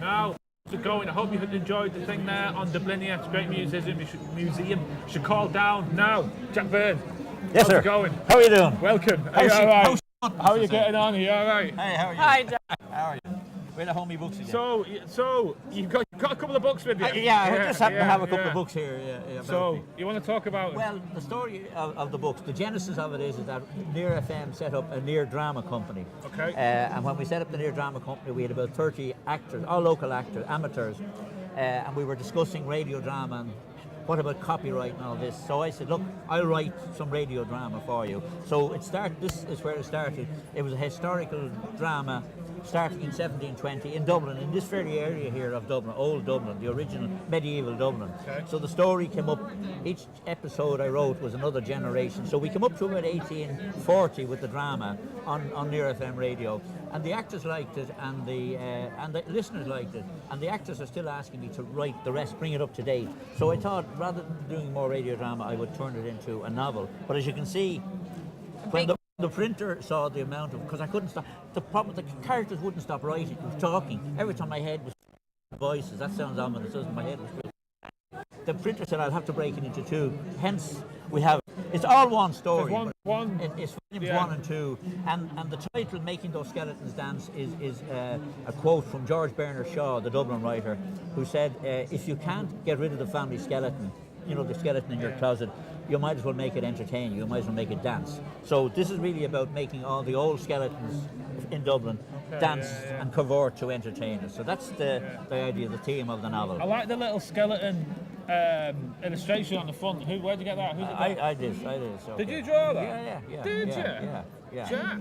Now, how's it going? I hope you enjoyed the thing there on Dublinia. It's a great museum. You should call down now. Jack Byrne. Yes, how's sir. it going? How are you doing? Welcome. Are you all right? How are you getting on? Are you all right? Hey, how are you? Hi, Jack. How are you? We're the homie books again. So you've got a couple of books with you. I just happen to have a couple of books here. So you want to talk about? Well, the story of the books, the genesis of it is that Near FM set up a Near Drama company. Okay. And when we set up the Near Drama company, we had about 30 actors, all local actors, amateurs, and we were discussing radio drama and what about copyright and all this. So I said, look, I'll write some radio drama for you. So this is where it started. It was a historical drama starting in 1720 in Dublin, in this very area here of Dublin, old Dublin, the original medieval Dublin. Okay. So the story came up, each episode I wrote was another generation. So we came up to about 1840 with the drama on Near FM radio. And the actors liked it, and the listeners liked it, and the actors are still asking me to write the rest, bring it up to date. So I thought, rather than doing more radio drama, I would turn it into a novel. But as you can see, when the printer saw the amount of, because I couldn't stop, the problem, the characters wouldn't stop writing, talking. Every time my head was voices, that sounds ominous, doesn't it? My head was good. The printer said I'll have to break it into two. Hence, we have, it's all one story. It's one. It's volumes 1 and 2, and the title "Making Those Skeletons Dance" is a quote from George Bernard Shaw, the Dublin writer, who said, "If you can't get rid of the family skeleton, you know, the skeleton in your closet, you might as well make it entertain you. You might as well make it dance." So this is really about making all the old skeletons in Dublin dance and cavort to entertain us. So that's the idea, the theme of the novel. I like the little skeleton illustration on the front. Where'd you get that? Who's it? I did. So, Did you draw that? Yeah. Did you? Yeah. Jack.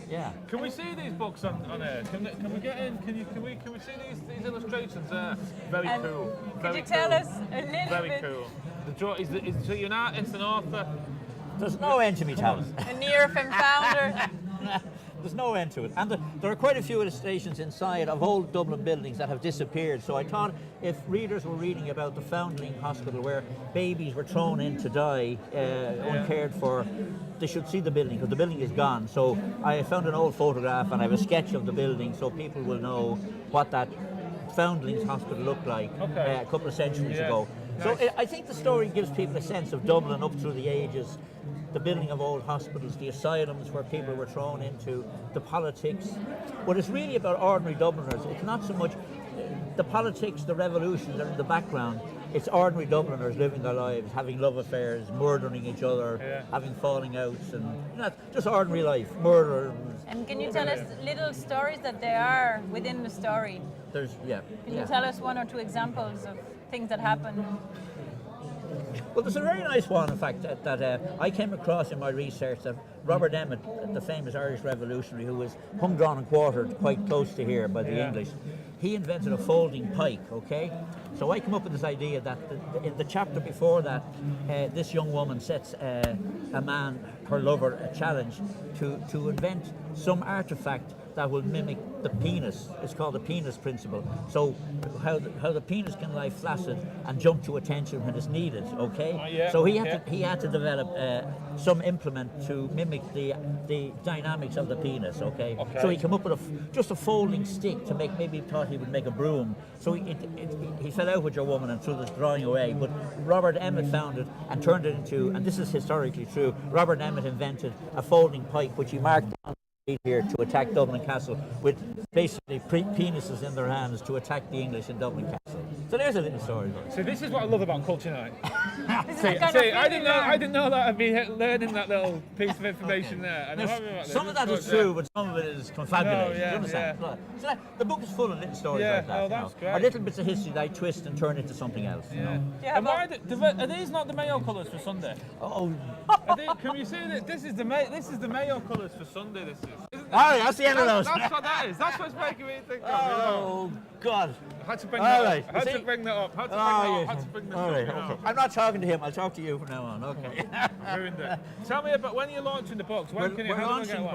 Yeah. Can we see these books on air? Can we get in? Can we see these illustrations there? Very cool. Could you tell us a little bit? Very cool. So you're an artist, an author. There's no end to me, Thomas. A Near FM founder. There's no end to it. And there are quite a few illustrations inside of old Dublin buildings that have disappeared. So I thought if readers were reading about the Foundling Hospital where babies were thrown in to die uncared for, they should see the building, because the building is gone. So I found an old photograph and I have a sketch of the building so people will know what that Foundlings Hospital looked like a couple of centuries ago. Nice. So I think the story gives people a sense of Dublin up through the ages, the building of old hospitals, the asylums where people were thrown into, the politics. But it's really about ordinary Dubliners. It's not so much the politics, the revolutions are in the background. It's ordinary Dubliners living their lives, having love affairs, murdering each other, having falling outs, and just ordinary life, murder. And can you tell us little stories that there are within the story? Can you tell us one or two examples of things that happen? Well, there's a very nice one, in fact, that I came across in my research, that Robert Emmet, the famous Irish revolutionary who was hung, drawn and quartered quite close to here by the English, he invented a folding pike, okay? So I come up with this idea that in the chapter before that, this young woman sets a man, her lover, a challenge to invent some artifact that will mimic the penis. It's called the penis principle. So how the penis can lie flaccid and jump to attention when it's needed, okay? So he had to develop some implement to mimic the dynamics of the penis, okay? So he came up with just a folding stick to make, maybe he thought he would make a broom. So he fell out with your woman and threw this drawing away, but Robert Emmet found it and turned it into, and this is historically true, Robert Emmet invented a folding pike which he marked on here to attack Dublin Castle with basically penises in their hands to attack the English in Dublin Castle. So there's a little story. So this is what I love about Culture Night. I didn't know that I'd be learning that little piece of information there. And some of that is true, but some of it is confabulated. You understand? So the book is full of little stories like that. That's great. Or little bits of history that I twist and turn into something else. And are these not the Mayo colours for Sunday? Can you see that? This is the Mayo colours for Sunday. This is. That's the end of those. That's what that is. That's what's making me think of. Oh God! I had to bring that up. Had to bring that up. Okay. I'm not talking to him. I'll talk to you from now on. Okay. Ruined it. Tell me about when you're launching the books. We're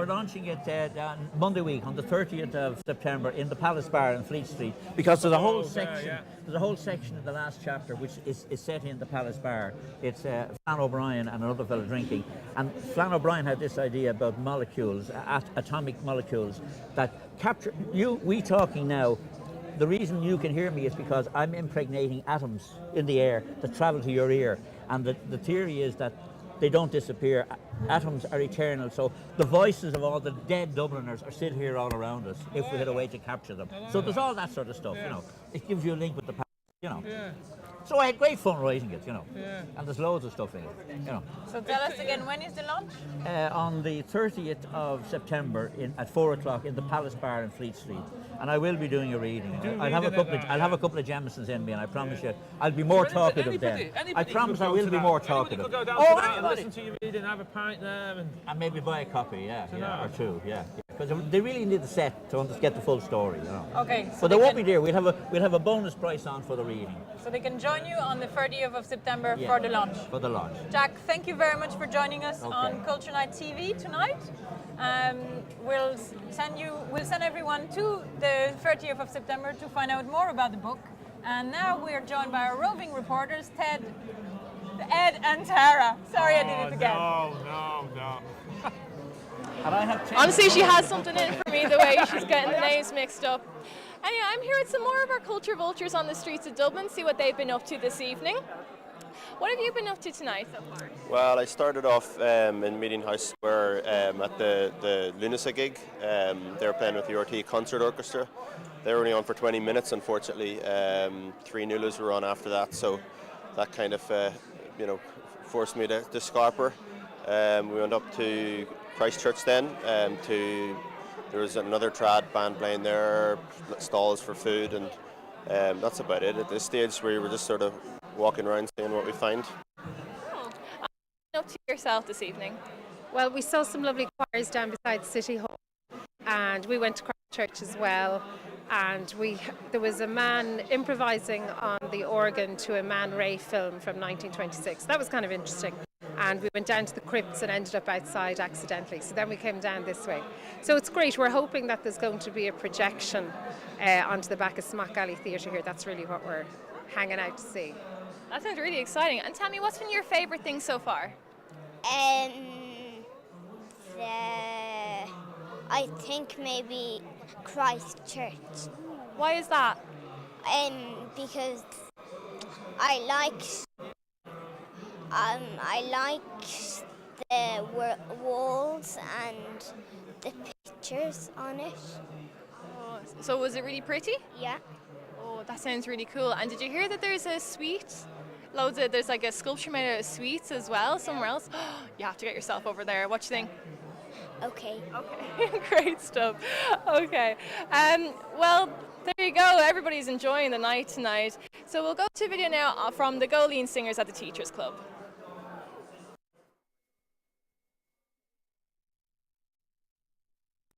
launching it on Monday week on the 30th of September in the Palace Bar in Fleet Street, because there's a whole section. There's a whole section in the last chapter which is set in the Palace Bar. It's Flann O'Brien and another fellow drinking, and Flann O'Brien had this idea about molecules, atomic molecules that capture we talking now. the reason you can hear me is because I'm impregnating atoms in the air that travel to your ear. And the theory is that they don't disappear. Atoms are eternal. So the voices of all the dead Dubliners are still here all around us if we had a way to capture them. So there's all that sort of stuff, you know. It gives you a link with the past, you know. Yeah. So I had great fun writing it, you know. Yeah. And there's loads of stuff in it, you know. So tell us again, when is the launch? On the 30th of September at 4 o'clock in the Palace Bar in Fleet Street. And I will be doing a reading. I'll have a couple of Jamesons in me, and I promise you, I'll be more talkative then. I promise I will be more talkative. Could go down to that and listen to you reading, have a pint there, and maybe buy a copy, or two, because they really need the set to get the full story, you know. Okay. So but they won't be there. We'll have a bonus price on for the reading. So they can join you on the 30th of September for the launch. For the launch. Jack, thank you very much for joining us on Culture Night TV tonight. We'll send everyone to the 30th of September to find out more about the book. And now we are joined by our roving reporters, Ed and Tara. Sorry, I did it again. No. And I have honestly, she has something in for me, the way she's getting the names mixed up. Anyway, I'm here with some more of our culture vultures on the streets of Dublin, see what they've been up to this evening. What have you been up to tonight so far? Well, I started off in Meeting House Square at the Lunasa gig. They were playing with the RT Concert Orchestra. They were only on for 20 minutes, unfortunately. 3 Nulas were on after that, so that kind of forced me to scarper. We went up to Christchurch then. There was another trad band playing there, stalls for food, and that's about it. At this stage, we were just sort of walking around seeing what we find. Up to yourself this evening? Well, we saw some lovely choirs down beside City Hall, and we went to Christchurch as well. And there was a man improvising on the organ to a Man Ray film from 1926. That was kind of interesting. And we went down to the crypts and ended up outside accidentally. So then we came down this way. So it's great. We're hoping that there's going to be a projection onto the back of Smack Alley Theatre here. That's really what we're hanging out to see. That sounds really exciting. And tell me, what's been your favourite thing so far? I think maybe Christchurch. Why is that? Because I like the walls and the pictures on it. Oh, so was it really pretty? Yeah. Oh, that sounds really cool. And did you hear that there's a suite? There's like a sculpture made out of sweets as well somewhere else. You have to get yourself over there. What do you think? Okay. Great stuff. Okay. Well, there you go. Everybody's enjoying the night tonight. So we'll go to a video now from the Goleen Singers at the Teachers Club.